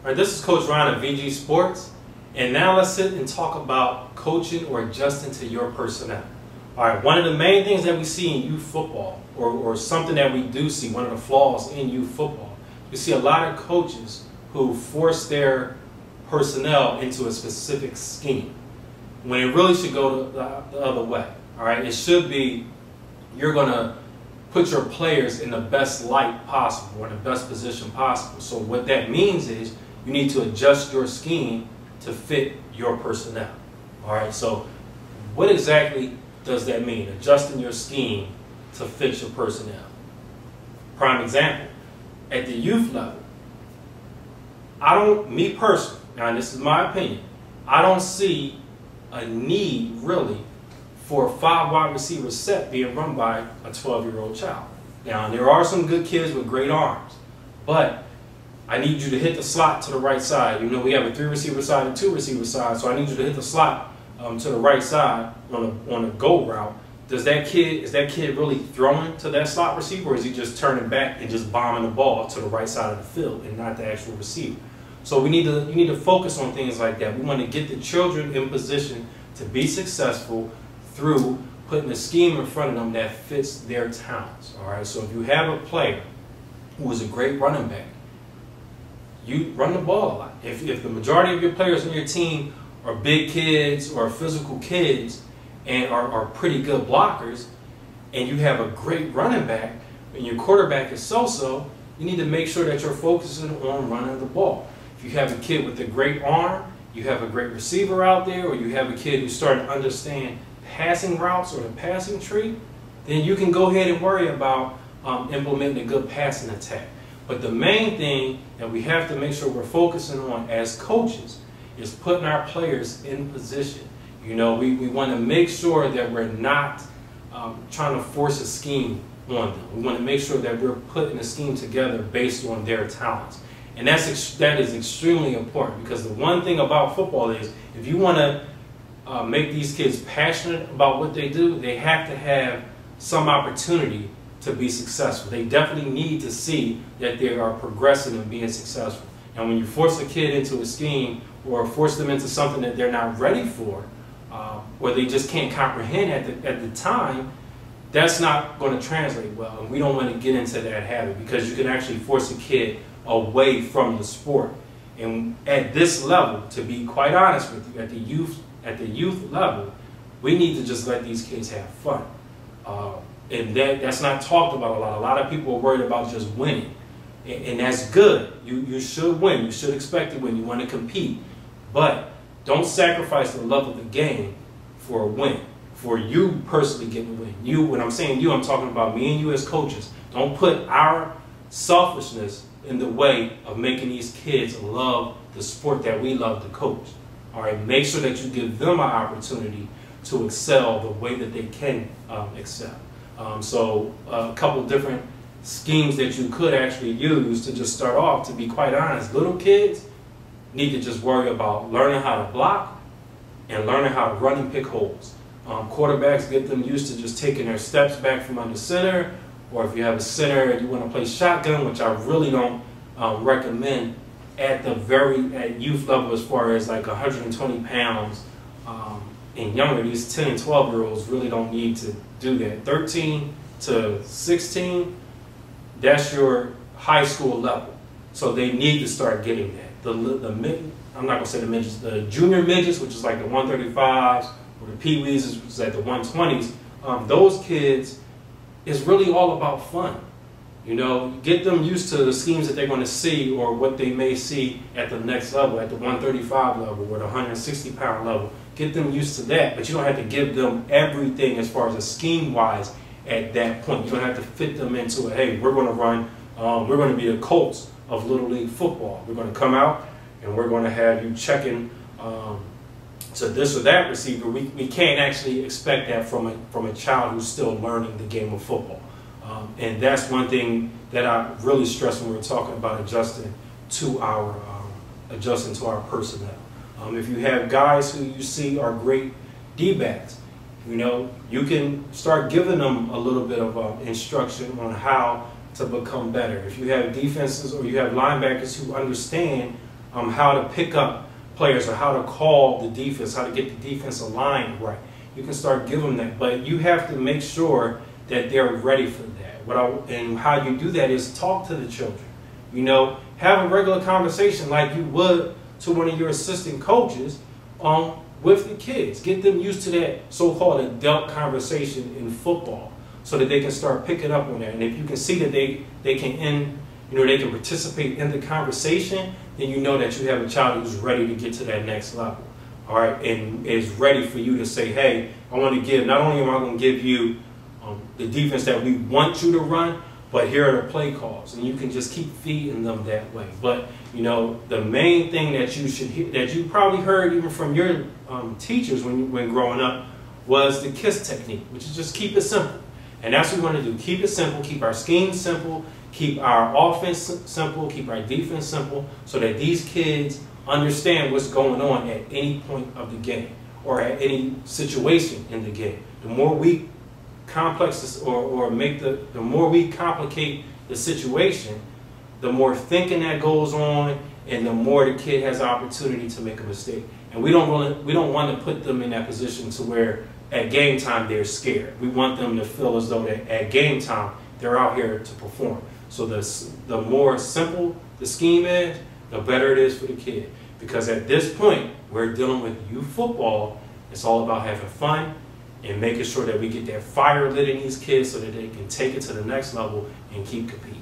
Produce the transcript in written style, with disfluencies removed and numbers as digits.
All right, this is Coach Ron of VG Sports, and now let's sit and talk about coaching or adjusting to your personnel. All right, one of the main things that we see in youth football, or something that we do see, one of the flaws in youth football, we see a lot of coaches who force their personnel into a specific scheme, when it really should go the other way. All right, it should be you're going to put your players in the best light possible, or in the best position possible. So what that means is you need to adjust your scheme to fit your personnel. All right, so what exactly does that mean, adjusting your scheme to fit your personnel? Prime example, at the youth level, me personally, now this is my opinion, I don't see a need really for a 5 wide receiver set being run by a 12-year-old child. Now, there are some good kids with great arms, but I need you to hit the slot to the right side. You know, we have a 3-receiver side and 2-receiver side, so I need you to hit the slot to the right side on a go route. Is that kid really throwing to that slot receiver, or is he just turning back and just bombing the ball to the right side of the field and not the actual receiver? So you need to focus on things like that. We want to get the children in position to be successful through putting a scheme in front of them that fits their talents. All right. So if you have a player who is a great running back, you run the ball a lot. If the majority of your players on your team are big kids or physical kids and are pretty good blockers, and you have a great running back and your quarterback is so-so, you need to make sure that you're focusing on running the ball. If you have a kid with a great arm, you have a great receiver out there, or you have a kid who's starting to understand passing routes or the passing tree, then you can go ahead and worry about implementing a good passing attack. But the main thing that we have to make sure we're focusing on as coaches is putting our players in position. You know, we want to make sure that we're not trying to force a scheme on them. We want to make sure that we're putting a scheme together based on their talents. And that is extremely important, because the one thing about football is if you want to make these kids passionate about what they do, they have to have some opportunity to be successful. They definitely need to see that they are progressing and being successful. And when you force a kid into a scheme or force them into something that they're not ready for, or they just can't comprehend at the time, that's not going to translate well. And we don't want to get into that habit, because you can actually force a kid away from the sport. And at this level, to be quite honest with you, at the youth level, we need to just let these kids have fun. And that's not talked about a lot. A lot of people are worried about just winning. And that's good. You should win. You should expect to win. You want to compete. But don't sacrifice the love of the game for a win, for you personally getting a win. When I'm saying you, I'm talking about me and you as coaches. Don't put our selfishness in the way of making these kids love the sport that we love to coach. All right, make sure that you give them an opportunity to excel the way that they can excel. So a couple different schemes that you could actually use to just start off. To be quite honest, little kids need to just worry about learning how to block and learning how to run and pick holes. Quarterbacks, get them used to just taking their steps back from under center, or if you have a center and you want to play shotgun, which I really don't recommend at youth level, as far as like 120 pounds and younger. These 10 and 12-year-olds really don't need to do that. 13 to 16, that's your high school level. So they need to start getting that. I'm not going to say the midgets, the junior midgets, which is like the 135s, or the pee-wees, which is at the 120s, those kids, is really all about fun. You know, get them used to the schemes that they're going to see, or what they may see at the next level, at the 135 level or the 160-pound level. Get them used to that, but you don't have to give them everything as far as a scheme-wise at that point. You don't have to fit them into it. Hey, we're going to run, we're going to be the Colts of Little League football. We're going to come out and we're going to have you checking to this or that receiver. We can't actually expect that from a child who's still learning the game of football. And that's one thing that I really stress when we're talking about adjusting to our personnel. If you have guys who you see are great D-backs, you know, you can start giving them a little bit of instruction on how to become better. If you have defenses or you have linebackers who understand how to pick up players or how to call the defense, how to get the defense aligned right. You can start giving them that, but you have to make sure that they're ready for that. And how you do that is talk to the children. You know, have a regular conversation like you would to one of your assistant coaches with the kids. Get them used to that so-called adult conversation in football so that they can start picking up on that. And if you can see that they can participate in the conversation, then you know that you have a child who's ready to get to that next level. All right, and is ready for you to say, hey, I want to give, not only am I going to give you the defense that we want you to run, but here are the play calls, and you can just keep feeding them that way. But you know, the main thing that you should hear, that you probably heard even from your teachers when growing up, was the KISS technique, which is just keep it simple. And that's what we want to do. Keep it simple, keep our scheme simple, keep our offense simple, keep our defense simple, so that these kids understand what's going on at any point of the game or at any situation in the game. The more we complex this, or make the more we complicate the situation, the more thinking that goes on, and the more the kid has the opportunity to make a mistake. And we don't want to put them in that position to where at game time they're scared. We want them to feel as though that at game time they're out here to perform. So the more simple the scheme is, the better it is for the kid. Because at this point, we're dealing with youth football. It's all about having fun and making sure that we get that fire lit in these kids so that they can take it to the next level and keep competing.